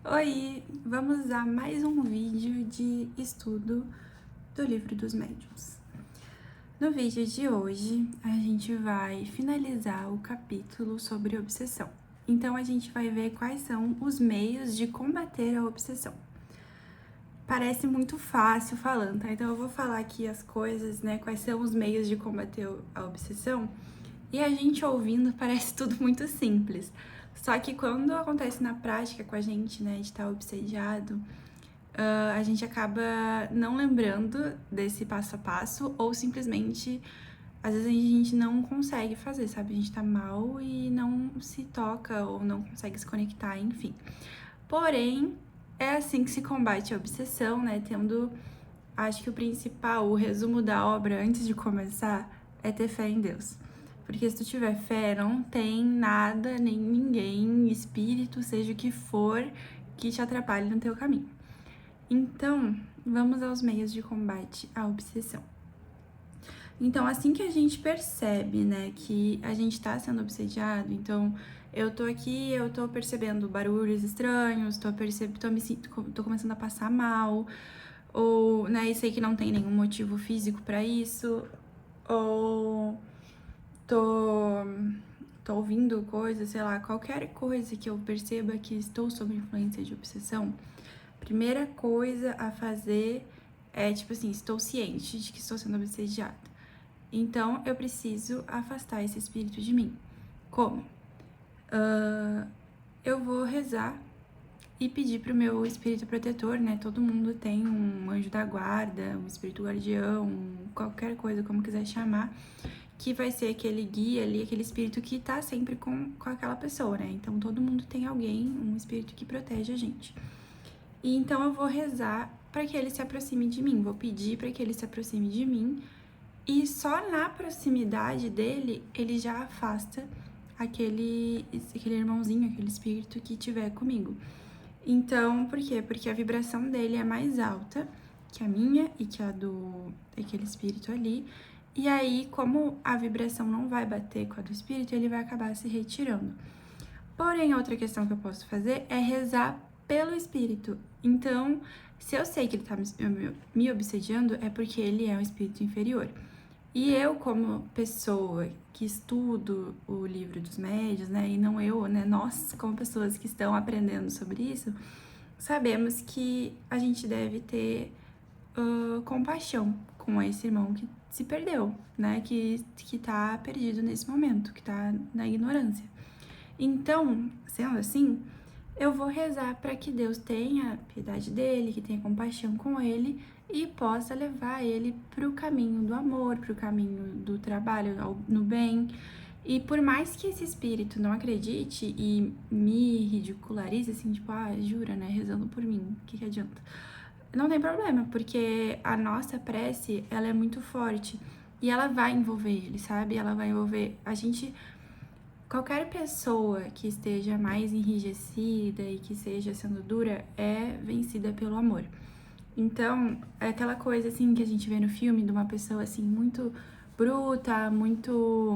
Oi, vamos a mais um vídeo de estudo do Livro dos Médiuns. No vídeo de hoje, a gente vai finalizar o capítulo sobre obsessão. Então, a gente vai ver quais são os meios de combater a obsessão. Parece muito fácil falando, tá? Então, eu vou falar aqui as coisas, né? Quais são os meios de combater a obsessão. E a gente ouvindo parece tudo muito simples. Só que quando acontece na prática com a gente, né, de estar obsediado, a gente acaba não lembrando desse passo a passo, ou simplesmente, às vezes a gente não consegue fazer, sabe? A gente tá mal e não se toca, ou não consegue se conectar, enfim. Porém, é assim que se combate a obsessão, né? Tendo, acho que o principal, o resumo da obra antes de começar, é ter fé em Deus. Porque se tu tiver fé, não tem nada, nem ninguém, espírito, seja o que for, que te atrapalhe no teu caminho. Então, vamos aos meios de combate à obsessão. Então, assim que a gente percebe, né, que a gente tá sendo obsediado, então eu tô aqui, eu tô percebendo barulhos estranhos, tô começando a passar mal, ou, né, e sei que não tem nenhum motivo físico pra isso, ou tô ouvindo coisas, sei lá, qualquer coisa que eu perceba que estou sob influência de obsessão, primeira coisa a fazer é, tipo assim, estou ciente de que estou sendo obsediada. Então, eu preciso afastar esse espírito de mim. Como? Eu vou rezar e pedir pro meu espírito protetor, né? Todo mundo tem um anjo da guarda, um espírito guardião, qualquer coisa, como quiser chamar, que vai ser aquele guia ali, aquele espírito que tá sempre com aquela pessoa, né? Então, todo mundo tem alguém, um espírito que protege a gente. E então, eu vou rezar para que ele se aproxime de mim, vou pedir para que ele se aproxime de mim, e só na proximidade dele, ele já afasta aquele irmãozinho, aquele espírito que tiver comigo. Então, por quê? Porque a vibração dele é mais alta que a minha e que a daquele espírito ali. E aí, como a vibração não vai bater com a do espírito, ele vai acabar se retirando. Porém, outra questão que eu posso fazer é rezar pelo espírito. Então, se eu sei que ele tá me obsediando, é porque ele é um espírito inferior. E eu, como pessoa que estudo o livro dos médiuns, né, e não eu, né, nós, como pessoas que estão aprendendo sobre isso, sabemos que a gente deve ter compaixão com esse irmão que se perdeu, né, que tá perdido nesse momento, que tá na ignorância. Então, sendo assim, eu vou rezar para que Deus tenha piedade dele, que tenha compaixão com ele e possa levar ele para o caminho do amor, para o caminho do trabalho, no bem. E por mais que esse espírito não acredite e me ridicularize, assim, tipo, jura, né, rezando por mim, o que adianta? Não tem problema, porque a nossa prece, ela é muito forte e ela vai envolver ele, sabe? Ela vai envolver a gente. Qualquer pessoa que esteja mais enrijecida e que seja sendo dura é vencida pelo amor. Então, é aquela coisa assim que a gente vê no filme de uma pessoa assim muito bruta, muito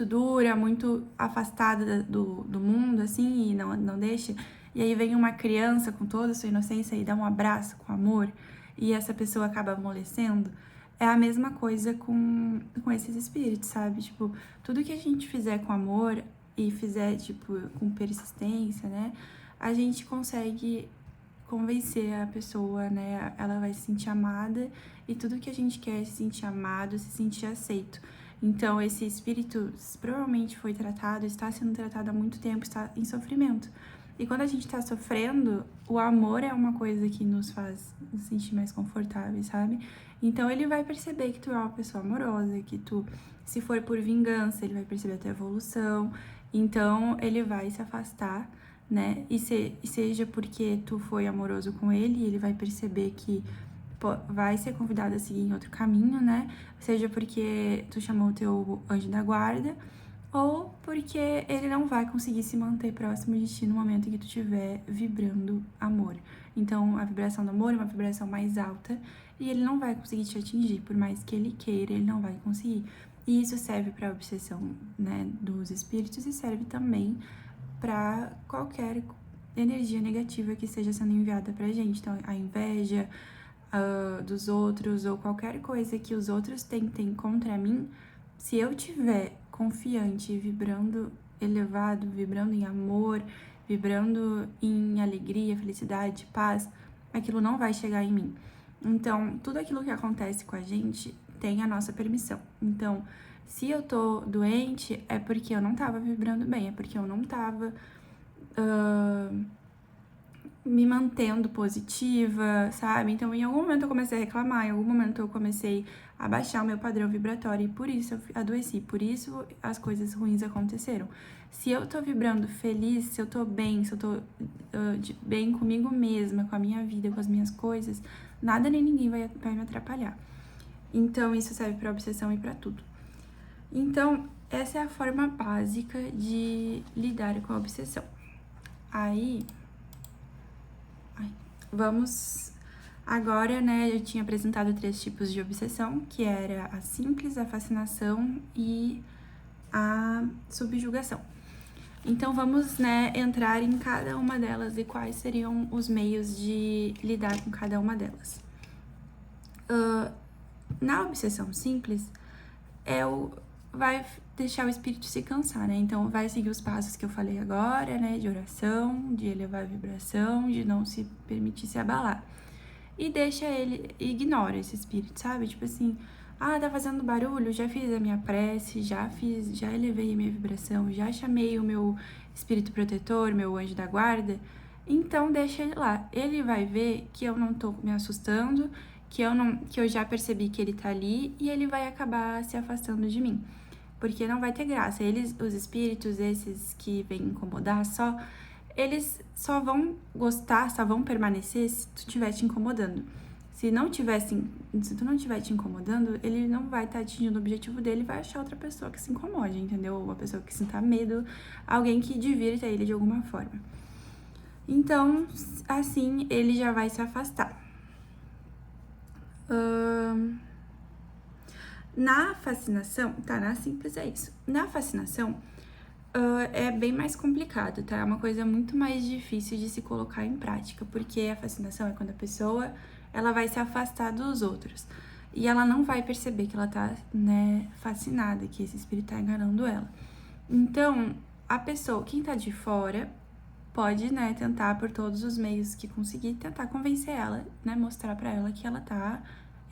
dura, muito afastada do mundo, assim, e não deixa. E aí vem uma criança com toda a sua inocência e dá um abraço com amor, e essa pessoa acaba amolecendo. É a mesma coisa com esses espíritos, sabe? Tipo, tudo que a gente fizer com amor e fizer, tipo, com persistência, né? A gente consegue convencer a pessoa, né? Ela vai se sentir amada e tudo que a gente quer é se sentir amado, se sentir aceito. Então, esse espírito provavelmente foi tratado, está sendo tratado há muito tempo, está em sofrimento. E quando a gente tá sofrendo, o amor é uma coisa que nos faz nos sentir mais confortáveis, sabe? Então ele vai perceber que tu é uma pessoa amorosa, que tu, se for por vingança, ele vai perceber a tua evolução. Então ele vai se afastar, né? E seja porque tu foi amoroso com ele, ele vai perceber que vai ser convidado a seguir em outro caminho, né? Seja porque tu chamou o teu anjo da guarda, ou porque ele não vai conseguir se manter próximo de ti no momento em que tu estiver vibrando amor. Então, a vibração do amor é uma vibração mais alta e ele não vai conseguir te atingir, por mais que ele queira, ele não vai conseguir. E isso serve para a obsessão, né, dos espíritos e serve também para qualquer energia negativa que esteja sendo enviada pra gente. Então, a inveja dos outros ou qualquer coisa que os outros tentem contra mim, se eu tiver confiante, vibrando elevado, vibrando em amor, vibrando em alegria, felicidade, paz, aquilo não vai chegar em mim. Então, tudo aquilo que acontece com a gente tem a nossa permissão. Então, se eu tô doente, é porque eu não tava vibrando bem, é porque eu não tava me mantendo positiva, sabe? Então, em algum momento eu comecei a reclamar, em algum momento eu comecei a baixar o meu padrão vibratório e por isso eu adoeci, por isso as coisas ruins aconteceram. Se eu tô vibrando feliz, se eu tô bem, se eu tô bem comigo mesma, com a minha vida, com as minhas coisas, nada nem ninguém vai me atrapalhar. Então, isso serve pra obsessão e pra tudo. Então, essa é a forma básica de lidar com a obsessão. Aí, vamos agora, né? Eu tinha apresentado 3 tipos de obsessão, que era a simples, a fascinação e a subjugação. Então, vamos, né, entrar em cada uma delas e quais seriam os meios de lidar com cada uma delas. Na obsessão simples, vai deixar o espírito se cansar, né? Então, vai seguir os passos que eu falei agora, né? De oração, de elevar a vibração, de não se permitir se abalar. E deixa ele, ignora esse espírito, sabe? Tipo assim, tá fazendo barulho, já fiz a minha prece, já elevei a minha vibração, já chamei o meu espírito protetor, meu anjo da guarda. Então, deixa ele lá. Ele vai ver que eu não tô me assustando, que eu já percebi que ele tá ali e ele vai acabar se afastando de mim. Porque não vai ter graça. Os espíritos, esses que vêm incomodar eles só vão gostar, só vão permanecer se tu estiver te incomodando. Se tu não estiver te incomodando, ele não vai estar atingindo o objetivo dele, vai achar outra pessoa que se incomode, entendeu? Uma pessoa que sinta medo, alguém que divirta ele de alguma forma. Então, assim, ele já vai se afastar. Na fascinação, na simples é isso. Na fascinação, é bem mais complicado, tá? É uma coisa muito mais difícil de se colocar em prática, porque a fascinação é quando a pessoa, ela vai se afastar dos outros. E ela não vai perceber que ela tá, né, fascinada, que esse espírito tá enganando ela. Então, a pessoa, quem tá de fora, pode, né, tentar por todos os meios que conseguir, tentar convencer ela, né, mostrar pra ela que ela tá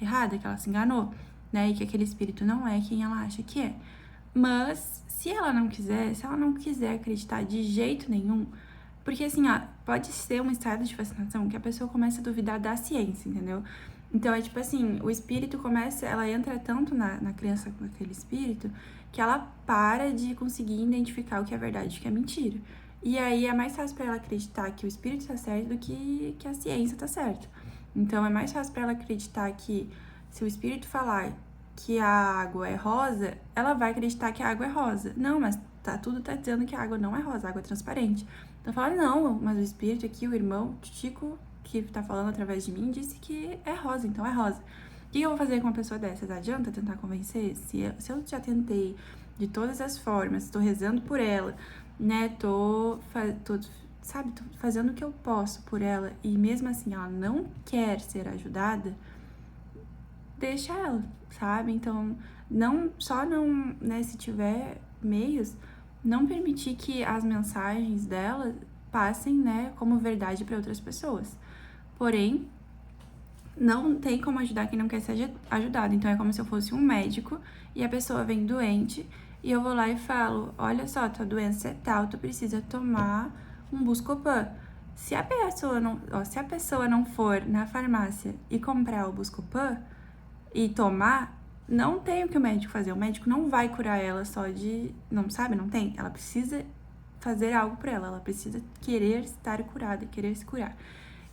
errada, que ela se enganou, né, e que aquele espírito não é quem ela acha que é. Mas, se ela não quiser acreditar de jeito nenhum, porque assim, pode ser um estado de fascinação que a pessoa começa a duvidar da ciência, entendeu? Então, é tipo assim, o espírito ela entra tanto na criança com aquele espírito, que ela para de conseguir identificar o que é verdade e o que é mentira. E aí, é mais fácil pra ela acreditar que o espírito tá certo do que a ciência tá certo. Então, é mais fácil pra ela acreditar que se o espírito falar que a água é rosa, ela vai acreditar que a água é rosa. Não, mas tudo tá dizendo que a água não é rosa, a água é transparente. Então fala, não, mas o espírito aqui, o irmão Chico, que tá falando através de mim, disse que é rosa, então é rosa. O que eu vou fazer com uma pessoa dessas? Adianta tentar convencer? Se eu já tentei de todas as formas, tô rezando por ela, né, tô fazendo o que eu posso por ela, e mesmo assim ela não quer ser ajudada, deixa ela, sabe? Então, né, se tiver meios, não permitir que as mensagens dela passem, né, como verdade para outras pessoas. Porém, não tem como ajudar quem não quer ser ajudado. Então, é como se eu fosse um médico e a pessoa vem doente e eu vou lá e falo, olha só, tua doença é tal, tu precisa tomar um Buscopan. Se a pessoa não for na farmácia e comprar o Buscopan e tomar, não tem o que o médico fazer. O médico não vai curar ela só de... Não sabe? Não tem. Ela precisa fazer algo por ela. Ela precisa querer estar curada, querer se curar.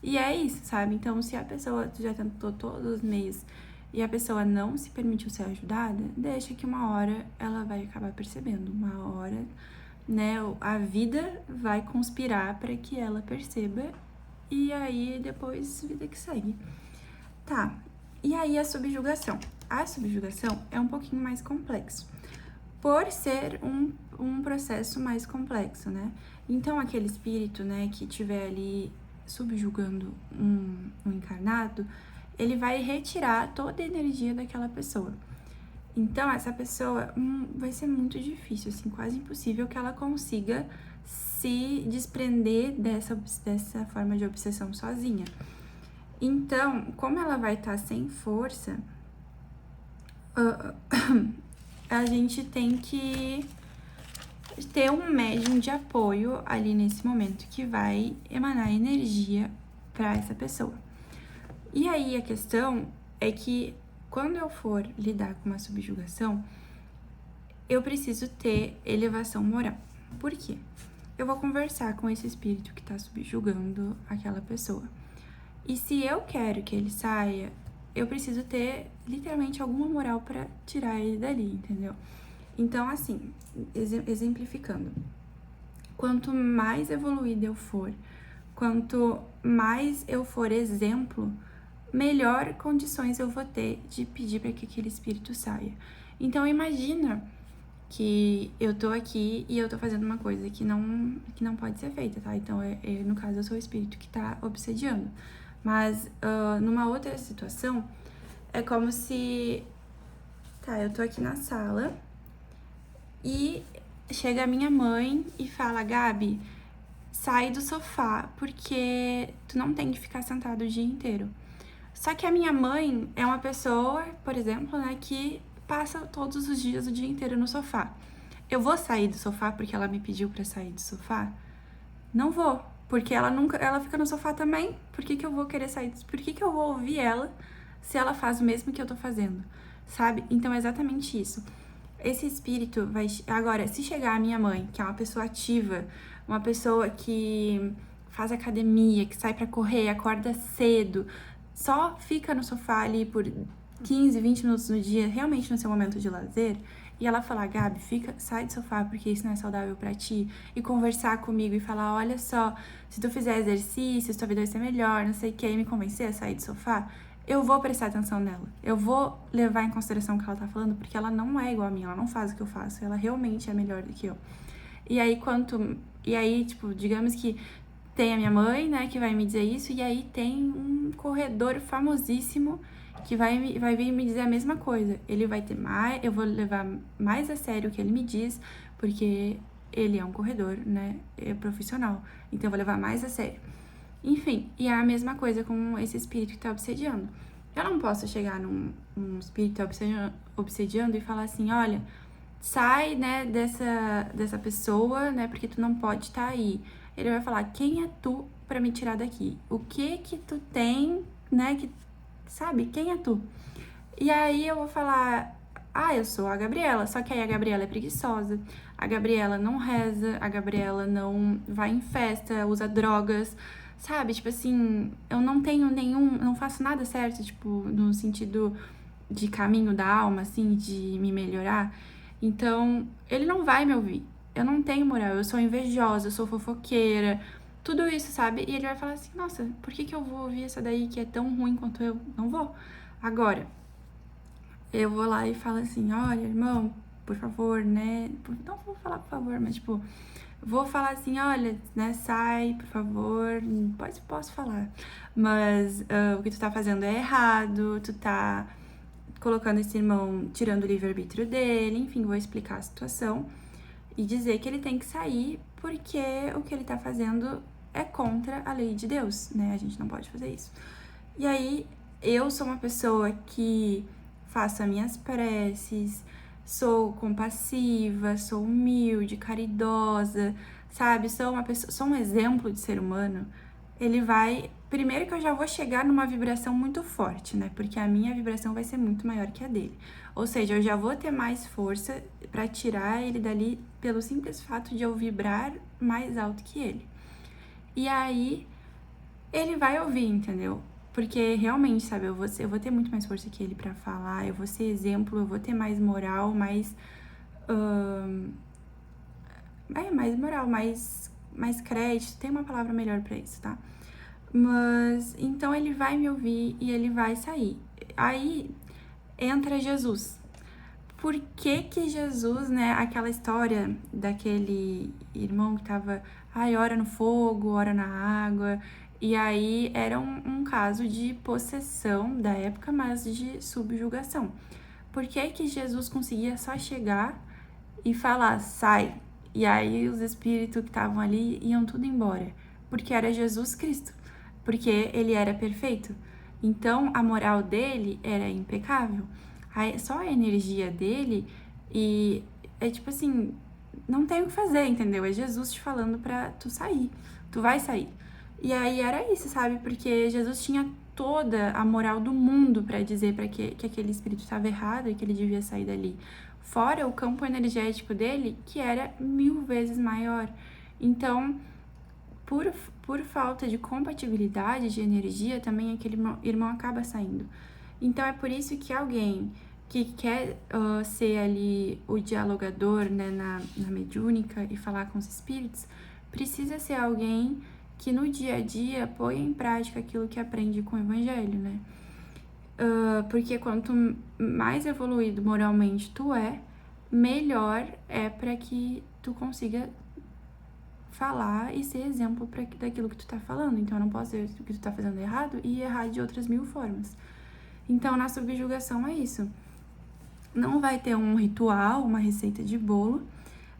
E é isso, sabe? Então, se a pessoa já tentou todos os meios e a pessoa não se permitiu ser ajudada, deixa que uma hora ela vai acabar percebendo. Uma hora, né, a vida vai conspirar para que ela perceba e aí depois vida que segue. Tá. E aí a subjugação. A subjugação é um pouquinho mais complexo, por ser um processo mais complexo, né? Então, aquele espírito, né, que estiver ali subjugando um encarnado, ele vai retirar toda a energia daquela pessoa. Então, essa pessoa vai ser muito difícil, assim, quase impossível que ela consiga se desprender dessa forma de obsessão sozinha. Então, como ela vai estar sem força, a gente tem que ter um médium de apoio ali nesse momento que vai emanar energia para essa pessoa. E aí a questão é que quando eu for lidar com uma subjugação, eu preciso ter elevação moral. Por quê? Eu vou conversar com esse espírito que está subjugando aquela pessoa. E se eu quero que ele saia, eu preciso ter literalmente alguma moral para tirar ele dali, entendeu? Então, assim, exemplificando, quanto mais evoluída eu for, quanto mais eu for exemplo, melhor condições eu vou ter de pedir para que aquele espírito saia. Então, imagina que eu tô aqui e eu tô fazendo uma coisa que não pode ser feita, tá? Então, no caso, eu sou o espírito que tá obsediando. Mas, numa outra situação, é como se... Tá, eu tô aqui na sala e chega a minha mãe e fala, Gabi, sai do sofá, porque tu não tem que ficar sentado o dia inteiro. Só que a minha mãe é uma pessoa, por exemplo, né, que passa todos os dias o dia inteiro no sofá. Eu vou sair do sofá porque ela me pediu pra sair do sofá? Não vou, porque ela fica no sofá também. Por que eu vou querer sair? Por que eu vou ouvir ela se ela faz o mesmo que eu tô fazendo? Sabe? Então é exatamente isso. Esse espírito vai... Agora, se chegar a minha mãe, que é uma pessoa ativa, uma pessoa que faz academia, que sai pra correr, acorda cedo, só fica no sofá ali por 15, 20 minutos no dia, realmente no seu momento de lazer, e ela falar, Gabi, sai do sofá porque isso não é saudável pra ti, e conversar comigo e falar, olha só, se tu fizer exercício, tua vida vai ser melhor, não sei o que, e me convencer a sair do sofá, eu vou prestar atenção nela. Eu vou levar em consideração o que ela tá falando, porque ela não é igual a mim, ela não faz o que eu faço, ela realmente é melhor do que eu. E aí, tipo, digamos que tem a minha mãe, né, que vai me dizer isso, e aí tem um corredor famosíssimo que vai vir me dizer a mesma coisa. Ele vai ter mais, eu vou levar mais a sério o que ele me diz, porque ele é um corredor, né, é profissional. Então eu vou levar mais a sério. Enfim, e é a mesma coisa com esse espírito que tá obsediando. Eu não posso chegar num espírito que tá obsediando e falar assim, olha, sai, né, dessa pessoa, né, porque tu não pode estar aí. Ele vai falar, quem é tu pra me tirar daqui? O que tu tem, né, que, sabe, quem é tu? E aí eu vou falar, eu sou a Gabriela, só que aí a Gabriela é preguiçosa, a Gabriela não reza, a Gabriela não vai em festa, usa drogas, sabe? Tipo assim, eu não tenho não faço nada certo, tipo, no sentido de caminho da alma, assim, de me melhorar. Então, ele não vai me ouvir. Eu não tenho moral, eu sou invejosa, eu sou fofoqueira, tudo isso, sabe? E ele vai falar assim, nossa, por que eu vou ouvir essa daí que é tão ruim quanto eu? Não vou. Agora, eu vou lá e falo assim, olha, irmão, por favor, né? Não vou falar por favor, mas tipo, vou falar assim, olha, né, sai, por favor, posso falar. Mas o que tu tá fazendo é errado, tu tá colocando esse irmão, tirando o livre-arbítrio dele, enfim, vou explicar a situação e dizer que ele tem que sair porque o que ele tá fazendo é contra a lei de Deus, né? A gente não pode fazer isso. E aí, eu sou uma pessoa que faço as minhas preces, sou compassiva, sou humilde, caridosa, sabe? Sou um exemplo de ser humano. Ele vai... Primeiro que eu já vou chegar numa vibração muito forte, né? Porque a minha vibração vai ser muito maior que a dele. Ou seja, eu já vou ter mais força pra tirar ele dali pelo simples fato de eu vibrar mais alto que ele. E aí, ele vai ouvir, entendeu? Porque realmente, sabe, eu vou ter muito mais força que ele pra falar, eu vou ser exemplo, eu vou ter mais moral, mais moral, mais crédito, tem uma palavra melhor pra isso, tá? Mas, então ele vai me ouvir e ele vai sair. Aí entra Jesus. por que que Jesus, né, aquela história daquele irmão que tava, ora no fogo, ora na água, e aí era um caso de possessão da época, mas de subjugação. Por que que Jesus conseguia só chegar e falar, sai? E aí os espíritos que estavam ali iam tudo embora. Porque era Jesus Cristo. Porque ele era perfeito. Então a moral dele era impecável. Só a energia dele e é tipo assim, não tem o que fazer, entendeu? É Jesus te falando pra tu sair. Tu vai sair. E aí era isso, sabe? Porque Jesus tinha toda a moral do mundo para dizer para que aquele espírito estava errado e que ele devia sair dali. Fora o campo energético dele, que era 1000 vezes maior. Então, por falta de compatibilidade de energia, também aquele irmão acaba saindo. Então, é por isso que alguém que quer ser ali o dialogador, né, na mediúnica e falar com os espíritos, precisa ser alguém que no dia a dia põe em prática aquilo que aprende com o evangelho, né? Porque quanto mais evoluído moralmente tu é, melhor é para que tu consiga falar e ser exemplo daquilo que tu tá falando. Então, eu não posso dizer o que tu tá fazendo errado e errar de outras 1000 formas. Então, na subjugação é isso. Não vai ter um ritual, uma receita de bolo,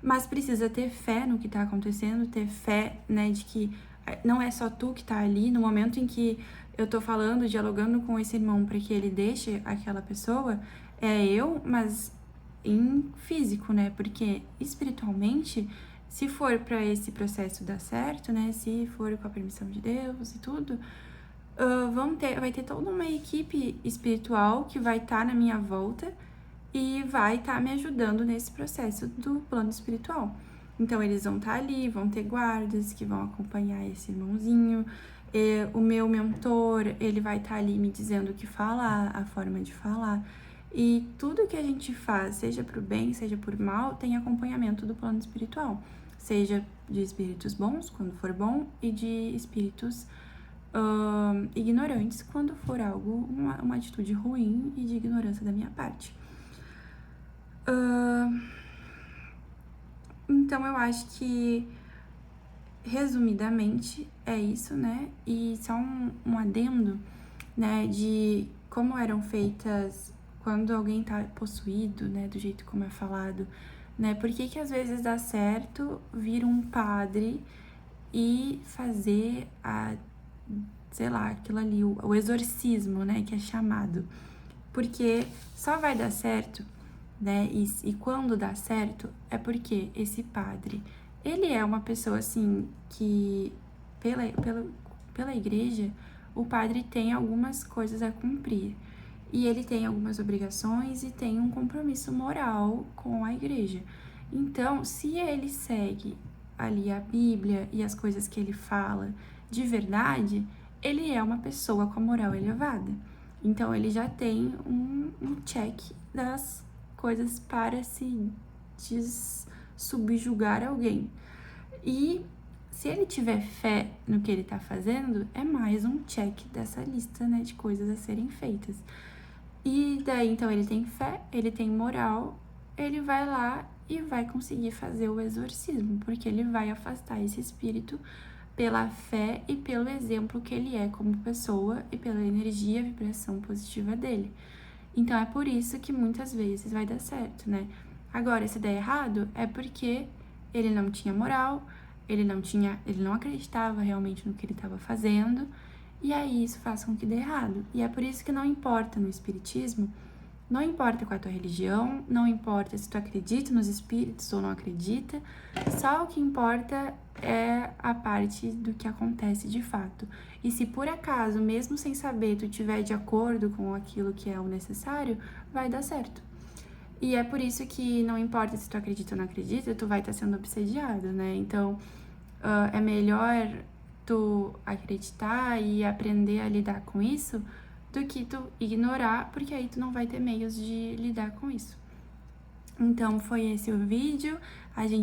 mas precisa ter fé no que tá acontecendo, ter fé, né, de que não é só tu que tá ali. No momento em que eu tô falando, dialogando com esse irmão para que ele deixe aquela pessoa, é eu, mas em físico, né? Porque espiritualmente, se for para esse processo dar certo, né? Se for com a permissão de Deus e tudo, vai ter toda uma equipe espiritual que vai estar na minha volta e vai estar me ajudando nesse processo do plano espiritual. Então, eles vão estar ali, vão ter guardas que vão acompanhar esse irmãozinho. O meu mentor, ele vai estar ali me dizendo o que falar, a forma de falar. E tudo que a gente faz, seja por bem, seja por mal, tem acompanhamento do plano espiritual. Seja de espíritos bons, quando for bom, e de espíritos ignorantes, quando for algo, uma atitude ruim e de ignorância da minha parte. Então, eu acho que, resumidamente, é isso, né? E só um adendo, né, de como eram feitas quando alguém tá possuído, né, do jeito como é falado, né? Por que às vezes dá certo vir um padre e fazer sei lá, aquilo ali, o exorcismo, né, que é chamado. Porque só vai dar certo, né, e quando dá certo é porque esse padre, ele é uma pessoa, assim, que pela igreja, o padre tem algumas coisas a cumprir. E ele tem algumas obrigações e tem um compromisso moral com a igreja. Então, se ele segue ali a Bíblia e as coisas que ele fala de verdade, ele é uma pessoa com a moral elevada. Então, ele já tem um check das coisas para se subjugar alguém. E se ele tiver fé no que ele tá fazendo, é mais um check dessa lista, né, de coisas a serem feitas. E daí, então, ele tem fé, ele tem moral, ele vai lá e vai conseguir fazer o exorcismo, porque ele vai afastar esse espírito pela fé e pelo exemplo que ele é como pessoa e pela energia, vibração positiva dele. Então, é por isso que muitas vezes vai dar certo, né? Agora, se der errado, é porque ele não tinha moral, ele não acreditava realmente no que ele estava fazendo, e aí isso faz com que dê errado. E é por isso que não importa no espiritismo, não importa qual é a tua religião, não importa se tu acredita nos espíritos ou não acredita, só o que importa é a parte do que acontece de fato. E se por acaso, mesmo sem saber, tu estiver de acordo com aquilo que é o necessário, vai dar certo. E é por isso que não importa se tu acredita ou não acredita, tu vai estar sendo obsediado, né? Então, é melhor tu acreditar e aprender a lidar com isso do que tu ignorar, porque aí tu não vai ter meios de lidar com isso. Então, foi esse o vídeo. A gente